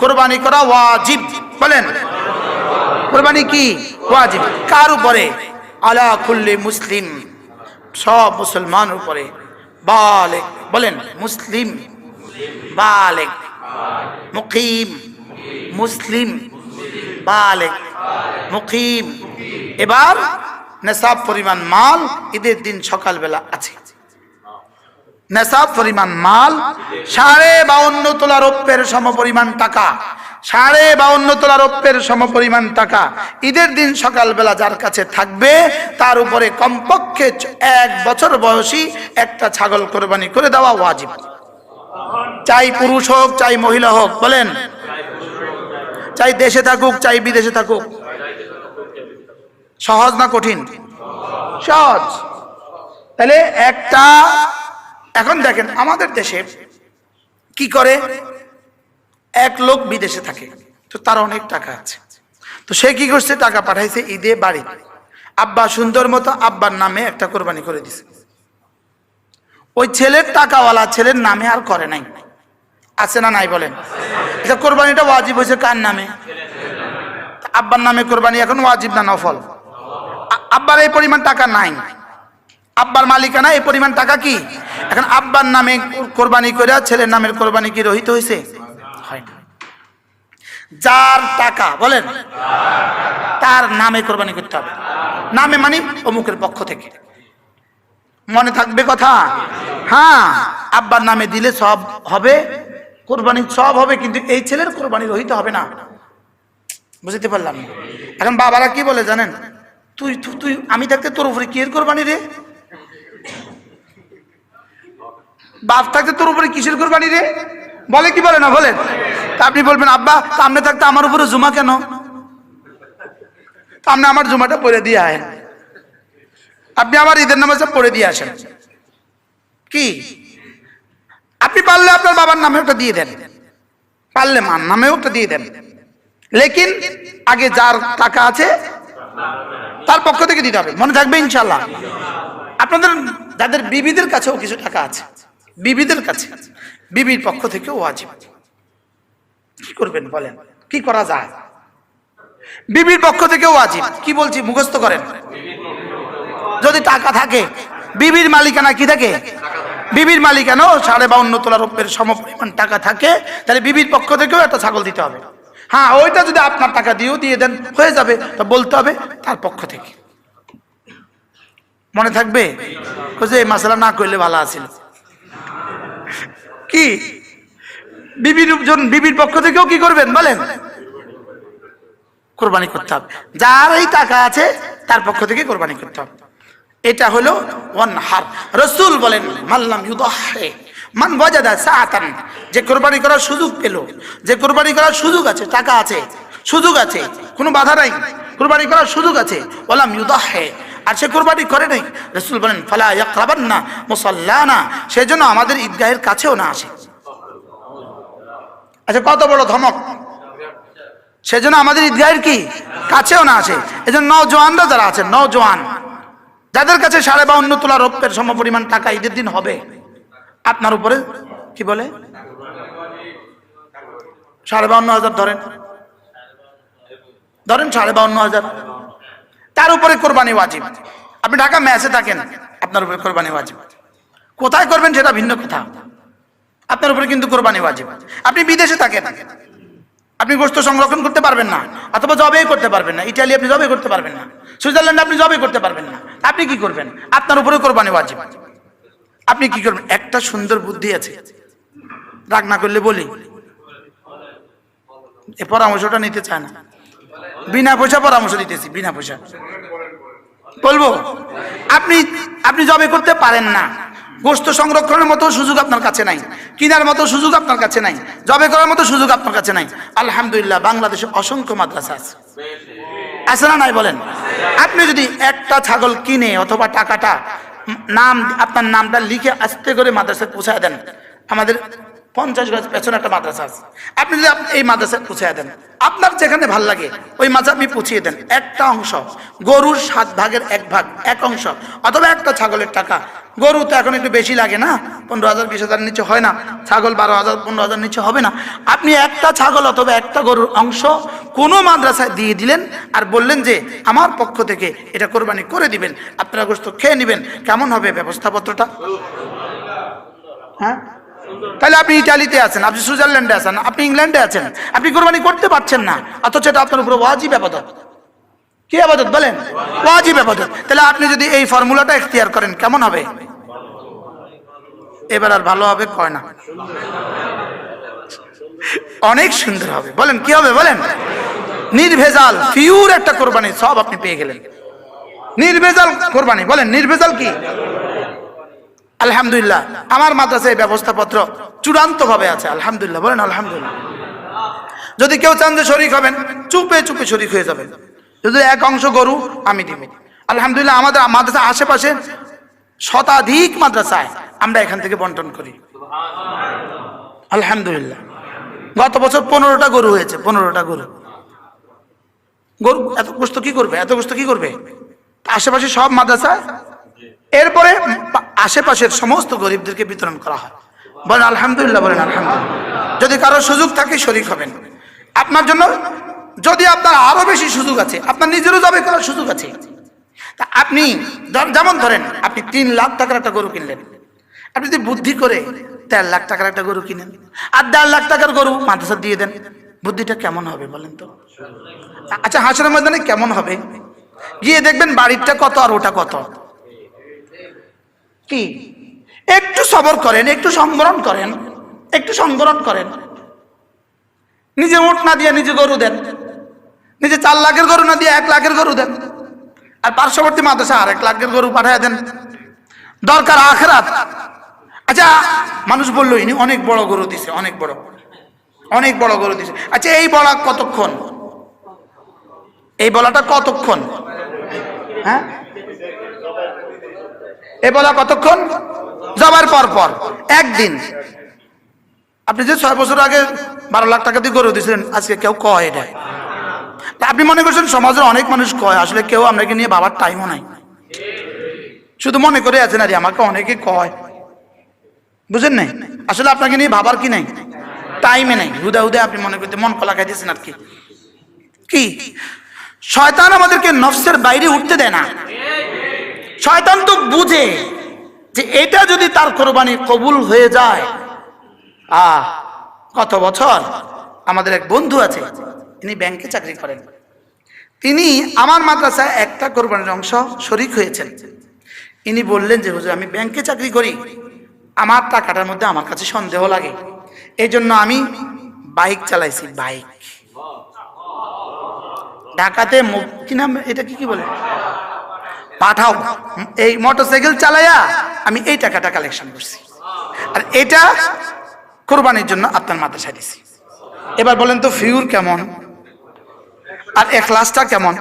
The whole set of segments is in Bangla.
কোরবানি করা ওয়াজিব। বলেন কোরবানি কি ওয়াজিব। কার উপরে? আলা কুল্লি মুসলিম, সব মুসলমানের উপরে। বালেগ, বলেন মুসলিম, বালেগ, মুকিম, মুসলিম, বালেগ, মুকিম। এবার নেশাব পরিমাণ মাল ঈদের দিন সকালবেলা আছে। নেশাব পরিমাণ মাল 52.5 তোলা রৌপ্যের সমপরিমাণ টাকা, 52.5 তোলা রৌপ্যের সমপরিমাণ টাকা ঈদের দিন সকালবেলা যার কাছে থাকবে তার উপরে কমপক্ষে 1 বছর বয়সী একটা ছাগল কোরবানি করে দেওয়া ওয়াজিব। চাই পুরুষ হোক চাই মহিলা হোক। বলেন চাই দেশে থাকুক চাই বিদেশে থাকুক। সহজ না কঠিন? সহজ। তাহলে একটা, এখন দেখেন আমাদের দেশে কি করে, এক লোক বিদেশে থাকে, তো তার অনেক টাকা আছে, তো সে কি করছে, টাকা পাঠাইছে ঈদে বাড়ি। আব্বা সুন্দর মতো আব্বার নামে একটা কোরবানি করে দিছে। ওই ছেলের টাকাওয়ালা ছেলের নামে আর করে নাই, আছে না নাই? বলেন এটা কোরবানিটা ওয়াজিব হয়েছে কার নামে? আব্বার নামে কোরবানি এখন ওয়াজিব না নফল? আব্বার এই পরিমাণ টাকা নাই, আব্বার মালিকানা এই পরিমাণ টাকা কি এখন আব্বার নামে কোরবানি করে ছেলের নামের কোরবানি কি রহিত হয়েছে? হয় না। যার টাকা, বলেন তার নামে কোরবানি করতে হবে। নামে মানে অমুকের পক্ষ থেকে। মনে থাকবে কথা? হ্যাঁ, আব্বার নামে দিলে সব হবে, কোরবানি সব হবে, কিন্তু এই ছেলের কোরবানি রহিত হবে না। বুঝতে পারলাম? এখন বাবারা কি বলে জানেন, তুই তুই আমি থাকতে তোর উপরে কি এর কোরবানি রে? বাপ থাকতে তোর উপরে কিসের কোরবানি রে? বলে কি বলে না? বলেন। তা আপনি বলবেন আব্বা সামনে থাকতে আমার উপরে জুমা কেন? সামনে আমার জুমাটা পড়ে দিয়ে আয়েন, আপনি আমার ঈদের নামাজটা পড়ে দিয়ে আসেন। কি আপনি পারলে আপনার বাবার নামে ওটা দিয়ে দেন, পারলে মার নামেও ওটা দিয়ে দেন, লেকিন আগে যার টাকা আছে তার পক্ষ থেকে দিতে হবে। মনে থাকবে ইনশাল্লাহ? আপনাদের যাদের বিবিদের কাছেও কিছু টাকা আছে, বিবিদের কাছে বিবির পক্ষ থেকেও ওয়াজিব। কি করবেন বলেন? কি করা যায়? বিবির পক্ষ থেকেও ওয়াজিব। কি বলছি মুখস্থ করেন। যদি টাকা থাকে, বিবির মালিকানা কি থাকে? বিবির মালিকানাও 52.5 তোলা রৌপ্যের সমপরিমাণ টাকা থাকে, তাহলে বিবির পক্ষ থেকেও একটা ছাগল দিতে হবে। হ্যাঁ, ওইটা যদি আপনার টাকা দিয়েও দিয়ে দেন হয়ে যাবে, তা বলতে হবে তার পক্ষ থেকে। মনে থাকবে? এই মাসালা না করলে ভালো আছিল। কি বিবির পক্ষ থেকেও কি করবেন বলেন? কোরবানি করতে হবে। যার এই টাকা আছে তার পক্ষ থেকে কোরবানি করতে হবে। এটা হলো ওয়ানহার। রাসূল বলেন মাল্লাম ইউদাহি মান ওয়াজাদা সাআতান, যে কোরবানি করার সুযোগ পেল, যে কোরবানি করার সুযোগ আছে, টাকা আছে, সুযোগ আছে, কোনো বাধা নাই, কোরবানি করার সুযোগ আছে, ওয়ালাম ইউদাহি, আর সে কোরবানি করে নাই, রাসূল বলেন ফালা ইয়াকরাবান্না মুসাল্লানা, সেজন্য আমাদের ঈদগাহের কাছেও না আসে। আচ্ছা, কত বড় ধমক! সেজন্য আমাদের ঈদগাহের কি কাছেও না আসে। এজন্য নওজোয়ানরা যারা আছেন, নওজোয়ান যাদের কাছে 52.5 তোলা রৌপ্যের সমপরিমাণ টাকা ঈদের দিন হবে, আপনার উপরে কি বলে 52,000 ধরেন, 52,000, তার উপরে কোরবানি ওয়াজিব। আপনি ঢাকা মেসে থাকেন, আপনার উপরে কোরবানি ওয়াজিব। কোথায় করবেন সেটা ভিন্ন কথা, আপনার উপরে কিন্তু কোরবানি ওয়াজিব। আপনি বিদেশে থাকেন, আপনি গোশত সংরক্ষণ করতে পারবেন না, অথবা জবেই করতে পারবেন না, ইটালি আপনি জবে করতে পারবেন না, সুইজারল্যান্ডে আপনি জবে করতে পারবেন না, আপনি কি করবেন? আপনার উপরে কোরবানি ওয়াজিব। আপনি কি করবেন? একটা সুন্দর বুদ্ধি আছে, রাগ না করলে বলি, এ পরামর্শটা নিতে চায় না, বিনা পয়সা পরামর্শ দিতেছি, বিনা পয়সা বলবো। আপনি জবে করতে পারেন না, গোশত সংরক্ষণের মতো সুযোগ আপনার কাছে নাই, কেনার মতো সুযোগ আপনার কাছে নাই, জবে করার মতো সুযোগ আপনার কাছে নাই। আলহামদুলিল্লাহ, বাংলাদেশে অসংখ্য মাদ্রাসা আছে, আছে না নাই বলেন? আপনি যদি একটা ছাগল কিনে অথবা টাকাটা আপনার নামটা লিখে আস্তে করে মাদ্রাসায় পৌঁছায় দেন, আমাদের 50 গজ পেছনে একটা মাদ্রাসা আছে, আপনি যদি এই মাদ্রাসায় পৌঁছে দেন, আপনার যেখানে ভাল লাগে ওই মাদ্রাসা আপনি পৌঁছিয়ে দেন, একটা অংশ গরুর 7 ভাগের 1 ভাগ, এক অংশ, অথবা একটা ছাগলের টাকা। গরু তো এখন একটু বেশি লাগে না, 15,000 20,000 নিচে হয় না, ছাগল 12,000 15,000 নিচে হবে না। আপনি একটা ছাগল অথবা একটা গরুর অংশ কোনো মাদ্রাসায় দিয়ে দিলেন আর বললেন যে আমার পক্ষ থেকে এটা কোরবানি করে দিবেন, আপনারা গোশত খেয়ে নেবেন। কেমন হবে ব্যবস্থাপত্রটা? হ্যাঁ, তাহলে আপনি ইটালিতে আছেন, আপনি সুইজারল্যান্ডে আছেন, আপনি ইংল্যান্ডে আছেন, আপনি কোরবানি করতে পারছেন না, অথচ এটা আপনার উপর ওয়াজিব ইবাদত। কি ইবাদত বলেন? ওয়াজিব ইবাদত। তাহলে আপনি যদি এই ফর্মুলাটা ইখতিয়ার করেন কেমন হবে? এবার আর ভালো হবে কয় না, অনেক সুন্দর হবে। বলেন কি হবে? বলেন নির্ভেজাল পিওর একটা কোরবানি সব আপনি পেয়ে গেলেন। নির্ভেজাল কোরবানি, বলেন নির্ভেজাল কি? আলহামদুলিল্লাহ আমার মাদ্রাসায় ব্যবস্থাপত্র চূড়ান্ত ভাবে আছে, আলহামদুলিল্লাহ। বলেন আলহামদুলিল্লাহ। যদি কেউ চান যে শরীক হবেন, চুপে চুপে শরীক হয়ে যাবেন। যদি এক অংশ গরু আমি দিব, আলহামদুলিল্লাহ। আমাদের মাদ্রাসা আশেপাশে শতাধিক মাদ্রাসায় আমরা এখান থেকে বন্টন করি, আলহামদুলিল্লাহ। গত বছর 15টা গরু হয়েছে, 15টা গরু। গরু এত গোশত কি করবে? এত গোশত কি করবে? আশেপাশে সব মাদ্রাসা, এরপরে আশেপাশের সমস্ত গরিবদেরকে বিতরণ করা হয়। বলেন আলহামদুলিল্লাহ। বলেন আলহামদুলিল্লাহ। যদি কারো সুযোগ থাকে শরীক হবেন আপনার জন্য। যদি আপনার আরো বেশি সুযোগ আছে, আপনার নিজেরও জবে করার সুযোগ আছে, তা আপনি যেমন ধরেন আপনি 3 লাখ টাকার একটা গরু কিনলেন, আপনি যদি বুদ্ধি করে 1.5 লাখ টাকার একটা গরু কিনেন আর 1.5 লাখ টাকার গরু মাদ্রাসা দিয়ে দেন, বুদ্ধিটা কেমন হবে বলেন তো? আচ্ছা হাসরের ময়দানে কেমন হবে? গিয়ে দেখবেন বাড়িটা কত আর ওটা কত। কি একটু সবর করেন, একটু সংবরণ করেন, একটু সংবরণ করেন। নিজে উট না দিয়ে নিজে গরু দেন, নিজে 4 লাখের গরু না দিয়ে 1 লাখের গরু দেন, আর পার্শ্ববর্তী মাদ্রাসা আর 1 লাখের গরু পাঠিয়ে দেন, দরকার আখিরাত। আচ্ছা মানুষ বললো ইনি অনেক বড় গরু দিছে, অনেক বড়, অনেক বড় গরু দিছে। আচ্ছা এই বলা কতক্ষণ? এই বলাটা কতক্ষণ? হ্যাঁ, এই বলা কতক্ষণ? জবার পর পর একদিন। আপনি যে 6 বছর আগে 12 লাখ টাকা দিয়ে গরু দিয়েছিলেন, আজকে কেউ কয় এটা? আপনি মনে করছেন সমাজের অনেক মানুষ কয়, আসলে কেউ আপনাকে নিয়ে ভাবার টাইমও নাই, শুধু মনে করে আছেন আরে আমাকে অনেকে কয়, বুঝেন নাই? আসলে আপনাকে নিয়ে ভাবার কি নাই, টাইমে নাই, হুদা হুদা আপনি মনে করতে মন কলা খাইতেছেন আর কি। কি শয়তান আমাদেরকে নফসের বাইরে উঠতে দেয় না। শয়তান তো বুঝে যে এটা যদি তার কোরবানি কবুল হয়ে যায়। কত বছর আমাদের এক বন্ধু আছে, তিনি ব্যাংকে চাকরি করেন, তিনি আমার মাদ্রাসায় একটা কোরবানির অংশ শরীক হয়েছেন। ইনি বললেন যে হুজুর আমি ব্যাংকে চাকরি করি, আমার টাকাটার মধ্যে আমার কাছে সন্দেহ লাগে, এই জন্য আমি বাইক চালাইছি। বাইক ঢাকাতে কি নাম এটা, কি বলে, পাঠাও, এই মোটরসাইকেল চালাইয়া আমি এই টাকাটা কালেকশন করছি, আর এটা কোরবানির জন্য আপনার মাদ্রাসায় দিছি। এবার বলেন তো ফিউর কেমন আর ইখলাসটা কেমন?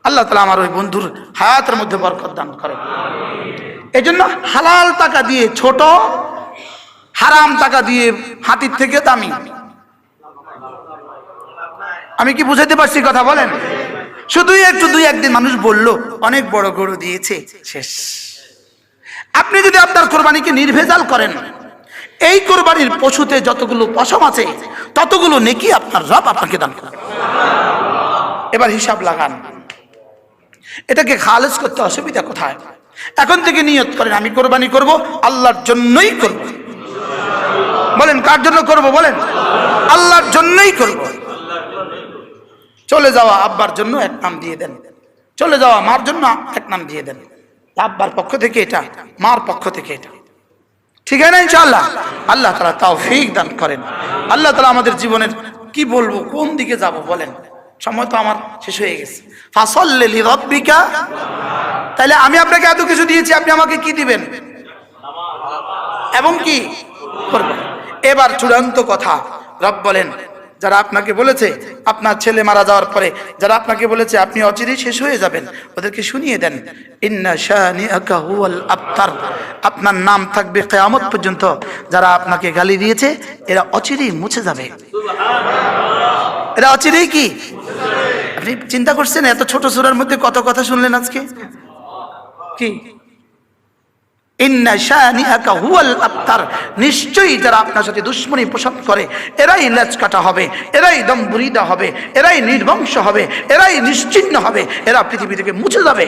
আল্লাহ তাআলা আমার ওই বন্ধুর হায়াতের মধ্যে বরকত দান করেন। এই জন্য হালাল টাকা দিয়ে ছোট, হারাম টাকা দিয়ে হাতির থেকে দামি। আমি কি বুঝাইতে পারছি কথা? বলেন শুধুই একটু 2-1 দিন মানুষ বললো অনেক বড় গরু দিয়েছে, শেষ। আপনি যদি আপনার কোরবানিকে নির্ভেজাল করেন, এই কোরবানির পশুতে যতগুলো পশম আছে ততগুলো নেকি আপনার রব আপনাকে দান করেন। এবার হিসাব লাগান, এটাকে খালেস করতে অসুবিধা কোথায়? এখন থেকে নিয়ত করেন আমি কোরবানি করব আল্লাহর জন্যই করব। বলেন কার জন্য করব? বলেন আল্লাহর জন্যই করব। চলে যাওয়া আব্বার জন্য এক নাম দিয়ে দেন, চলে যাওয়া মার জন্য এক নাম দিয়ে দেন। আব্বার পক্ষ থেকে এটা, মার পক্ষ থেকে এটা, ঠিক আছে না? ইনশাআল্লাহ আল্লাহ তাআলা তৌফিক দান করেন। আল্লাহ তাআলা আমাদের জীবনের কি বলবো, কোন দিকে যাব বলেন, সময় তো আমার শেষ হয়ে গেছে। ফাসাল্লি লিরাব্বিকা, তাহলে আমি আপনাকে এত কিছু দিয়েছি, আপনি আমাকে কি দিবেন এবং কি করবেন? এবার চূড়ান্ত কথা, রব বলেন যারা আপনাকে বলেছে আপনার ছেলে মারা যাওয়ার পরে, যারা আপনাকে বলেছে আপনি অচিরেই শেষ হয়ে যাবেন, ওদেরকে শুনিয়ে দেন ইন্না শানিআকা হুয়াল আবতার, আপনার নাম থাকবে কিয়ামত পর্যন্ত। যারা আপনাকে গালি দিয়েছে এরা অচিরেই মুছে যাবে, এরা অচিরেই কি। আপনি চিন্তা করছেন এত ছোট সূরার মধ্যে কত কথা শুনলেন আজকে? কি ইন্না শানিআকা হুয়াল আবতার, নিশ্চয়ই যারা আপনার সাথে দুশমনী পোষণ করে এরাই লেজ কাটা হবে, এরাই দম বুরিদা হবে, এরাই নির্বংশ হবে, এরাই নিশ্চিহ্ন হবে, এরা পৃথিবী থেকে মুছে যাবে।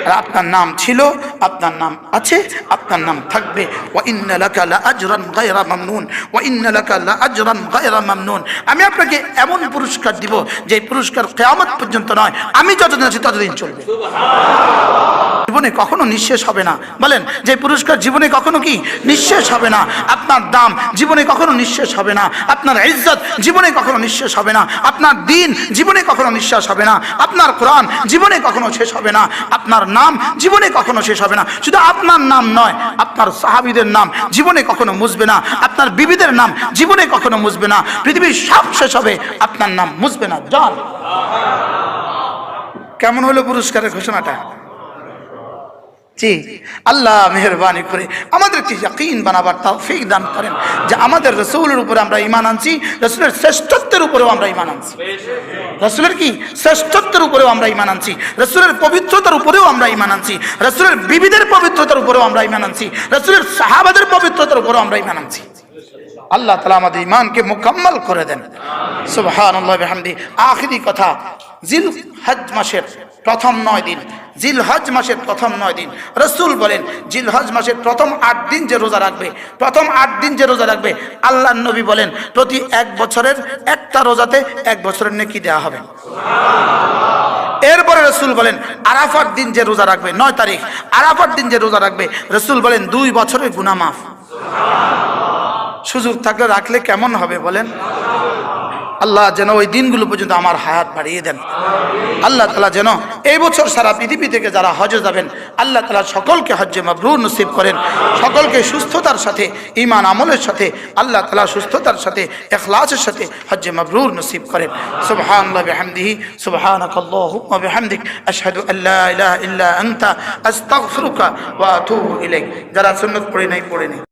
আর আপনার নাম ছিল, আপনার নাম আছে, আপনার নাম থাকবে। ওয়া ইন্না লাকা লাআজরান গায়রা মামনুন, ওয়া ইন্না লাকা লাআজরান গায়রা মামনুন। আমি আপনাকে এমন পুরস্কার দিব যে পুরস্কার কিয়ামত পর্যন্ত নয়, আমি যতদিন আছি ততদিন চলবে। জীবনে কখনো নিঃশেষ হবে না। বলেন যে পুরস্কার জীবনে কখনো কি নিঃশেষ হবে না। আপনার দাম জীবনে কখনো নিঃশেষ হবে না, আপনার ইজ্জত জীবনে কখনো নিঃশেষ হবে না, আপনার দ্বীন জীবনে কখনো নিঃশেষ হবে না, আপনার কোরআন জীবনে কখনো শেষ হবে না, আপনার নাম জীবনে কখনো শেষ হবে না। শুধু আপনার নাম নয়, আপনার সাহাবীদের নাম জীবনে কখনো মুছবে না, আপনার বিবিদের নাম জীবনে কখনো মুছবে না, পৃথিবীর সব শেষ হবে, আপনার নাম মুছবে না। জান কেমন হলো পুরস্কারের ঘোষণাটা? জি, আল্লাহ মেহেরবানি করে আমাদেরকে ইয়াকিন বানাবার তৌফিক দান করেন যে আমাদের রাসূলের উপরে আমরা ঈমান আনছি, রাসূলের শ্রেষ্ঠত্বের উপরেও আমরা ঈমান আনছি, রাসূলের কি শ্রেষ্ঠত্বের উপরেও আমরা ঈমান আনছি, রাসূলের পবিত্রতার উপরেও আমরা ঈমান আনছি, রাসূলের বিবিদের পবিত্রতার উপরেও আমরা ঈমান আনছি, রাসূলের সাহাবাদের পবিত্রতার উপরেও আমরা ঈমান আনছি। আল্লাহ তাআলা আমাদের ঈমানকে মুকাম্মাল করে দেন। সুবহানাল্লাহ ওয়া বিহামদি। আখিরি কথা, জিলহজ মাসের প্রথম 9 দিন, জিলহজ মাসের প্রথম 9 দিন রাসূল বলেন জিলহজ মাসের প্রথম 8 দিন যে রোজা রাখবে, প্রথম 8 দিন যে রোজা রাখবে, আল্লাহর নবী বলেন প্রতি 1 বছরের একটা রোজাতে 1 বছরের নেকি দেওয়া হবে। এরপরে রাসূল বলেন আরাফার দিন যে রোজা রাখবে, 9 তারিখ আরাফার দিন যে রোজা রাখবে, রাসূল বলেন 2 বছরের গুনাহ মাফ। সুযোগ থাকলে রাখলে কেমন হবে বলেন? আল্লাহ যেন ওই দিনগুলো পর্যন্ত আমার হায়াত বাড়িয়ে দেন। আল্লাহ তাআলা যেন এই বছর সারা পৃথিবী থেকে যারা হজে যাবেন, আল্লাহ তাআলা সকলকে হজ্জে মাবরুর নসিব করেন, সকলকে সুস্থতার সাথে ঈমান আমলের সাথে আল্লাহ তাআলা সুস্থতার সাথে ইখলাসের সাথে হজ্জে মাবরুর নসিব করেন। সুবহানাল্লাহি বিহামদিহি, সুবহানাকাল্লাহুম্মা বিহামদিক, আশহাদু আল্লা ইলাহা ইল্লা আনতা, আস্তাগফিরুকা ওয়া আতুবু ইলাইক। যারা সুন্নাত পড়ে নাই